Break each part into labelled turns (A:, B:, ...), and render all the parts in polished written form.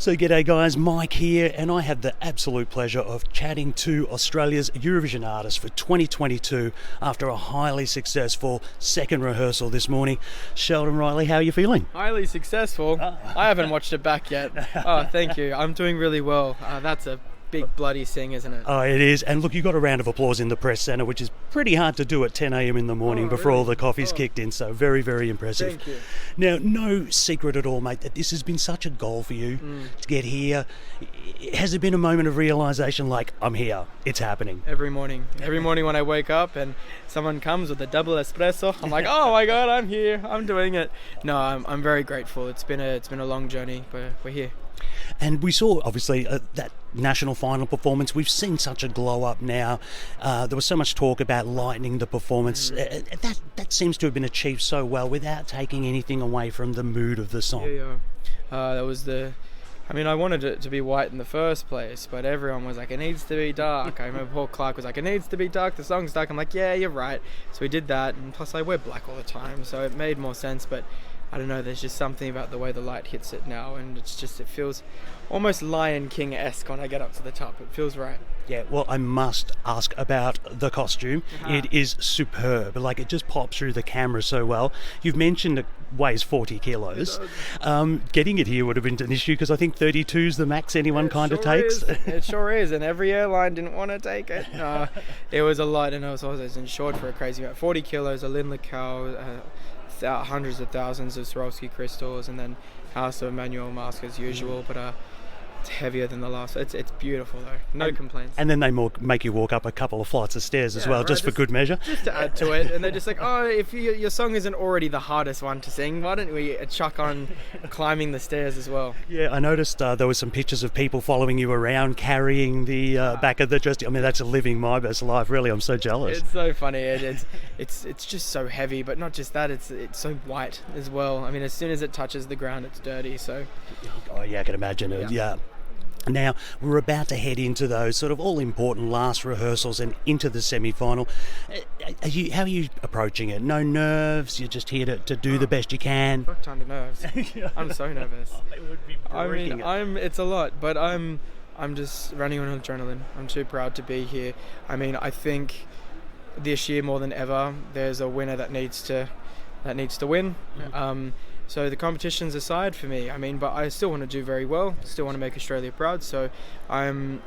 A: So g'day guys, Mike here, and I had the absolute pleasure of chatting to Australia's Eurovision artist for 2022 after a highly successful second rehearsal this morning. Sheldon Riley, how are you feeling?
B: Highly successful? I haven't watched it back yet. Oh, thank you. I'm doing really well. That's a big bloody thing, isn't it?
A: Oh, it is. And look, you got a round of applause in the press centre, which is pretty hard to do at 10 a.m. in the morning before all the coffee's kicked in. So very, very impressive.
B: Thank you.
A: Now, no secret at all, mate, that this has been such a goal for you to get here. Has there been a moment of realisation like, I'm here, it's happening?
B: Every morning when I wake up and someone comes with a double espresso, I'm like, oh my God, I'm here, I'm doing it. No, I'm very grateful. It's been a long journey, but we're here.
A: And we saw, obviously, that national final performance. We've seen such a glow up now. There was so much talk about lightening the performance. That seems to have been achieved so well without taking anything away from the mood of the song.
B: That was I wanted it to be white in the first place, but everyone was like, it needs to be dark. I remember Paul Clark was like, it needs to be dark, the song's dark. I'm like, yeah, you're right. So we did that, and plus I wear black all the time, so it made more sense, but I don't know, there's just something about the way the light hits it now, and it feels almost Lion King-esque when I get up to the top. It feels right.
A: Yeah, well, I must ask about the costume. It is superb. Like, it just pops through the camera so well. You've mentioned it weighs 40 kilos. Getting it here would have been an issue because I think 32 is the max anyone kind of takes.
B: It sure is, and every airline didn't want to take it. It was a lot, and I was insured for a crazy amount. 40 kilos, a Lynn Lacau, hundreds of thousands of Swarovski crystals, and then House of Emmanuel mask as usual, but it's heavier than the last. It's beautiful though, no complaints.
A: And then they make you walk up a couple of flights of stairs as well, right, just for good measure.
B: Just to add to it, and they're just like, oh, if your song isn't already the hardest one to sing, why don't we chuck on climbing the stairs as well? Yeah,
A: I noticed there were some pictures of people following you around carrying the back of the dress. I mean, that's living my best life, really. I'm so jealous.
B: It's so funny. It's just so heavy, but not just that, it's so white as well. I mean, as soon as it touches the ground, it's dirty, so.
A: Oh yeah, I can imagine it, yeah. Now, we're about to head into those sort of all-important last rehearsals and into the semi-final. How are you approaching it? No nerves? You're just here to do the best you can?
B: Fuck ton of nerves. I'm so nervous.
A: It would be
B: it's a lot, but I'm just running on adrenaline. I'm too proud to be here. I mean, I think this year more than ever, there's a winner that needs to win. So the competition's aside for me, but I still want to do very well, still want to make Australia proud, so I'm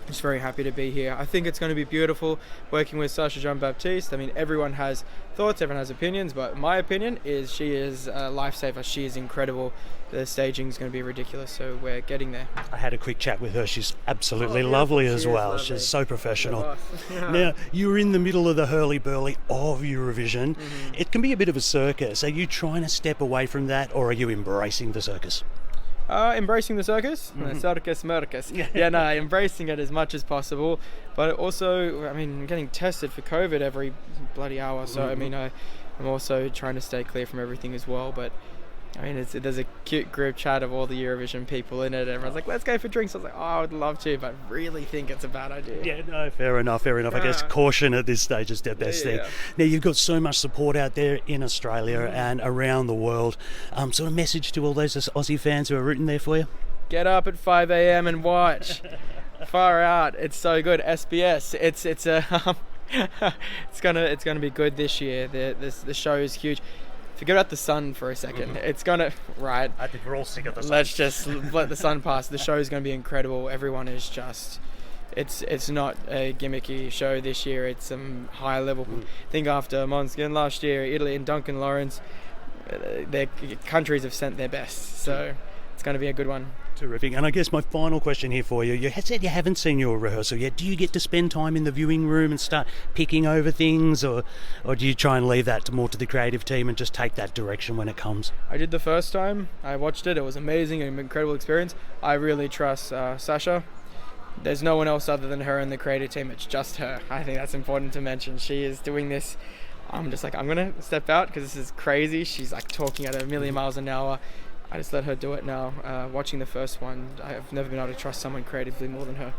B: just very happy to be here. I think it's going to be beautiful working with Sacha Jean-Baptiste. Everyone has thoughts, everyone has opinions, but my opinion is she is a lifesaver. She is incredible. The staging is going to be ridiculous, so we're getting there.
A: I had a quick chat with her. She's absolutely lovely as well. Lovely. She's so professional. Now, you're in the middle of the hurly-burly of Eurovision. It can be a bit of a circus. Are you trying to step away from that, or are you embracing the circus?
B: Embracing the circus? Circus Mercus. Embracing it as much as possible. But also, I'm getting tested for COVID every bloody hour. So, I'm also trying to stay clear from everything as well. But, there's a cute group chat of all the Eurovision people in it. Everyone's like, let's go for drinks. I was like, oh, I would love to, but I really think it's a bad idea.
A: Yeah, no, fair enough. I guess caution at this stage is the best thing. Now, you've got so much support out there in Australia and around the world. Sort of message to all those Aussie fans who are rooting there for you?
B: Get up at 5 a.m. and watch. Far out. It's so good. SBS. It's gonna be good this year. The show is huge. Forget about the sun for a second. It's gonna, right?
A: I think we're all sick of the sun.
B: Let's just let the sun pass. The show is gonna be incredible. Everyone is just, it's not a gimmicky show this year. It's some high level. I think after Måneskin last year, Italy and Duncan Lawrence, their countries have sent their best. So it's gonna be a good one.
A: Terrific. And I guess my final question here for you, you said you haven't seen your rehearsal yet. Do you get to spend time in the viewing room and start picking over things, or do you try and leave that more to the creative team and just take that direction when it comes?
B: I did the first time. I watched it. It was amazing, an incredible experience. I really trust Sacha. There's no one else other than her in the creative team. It's just her. I think that's important to mention. She is doing this. I'm just like, I'm going to step out because this is crazy. She's like talking at a million miles an hour. I just let her do it now. Watching the first one, I've never been able to trust someone creatively more than her.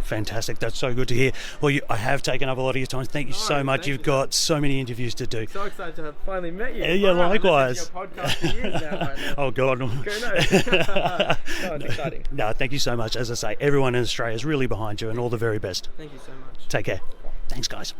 A: Fantastic. That's so good to hear. Well, I have taken up a lot of your time. Thank you so much. You've got so many interviews to do.
B: So excited to have finally met you.
A: Yeah, likewise.
B: I've listened to your podcast for years now.
A: Oh, God.
B: No, it's exciting.
A: No, thank you so much. As I say, everyone in Australia is really behind you, and all the very best.
B: Thank you so much.
A: Take care. Thanks, guys.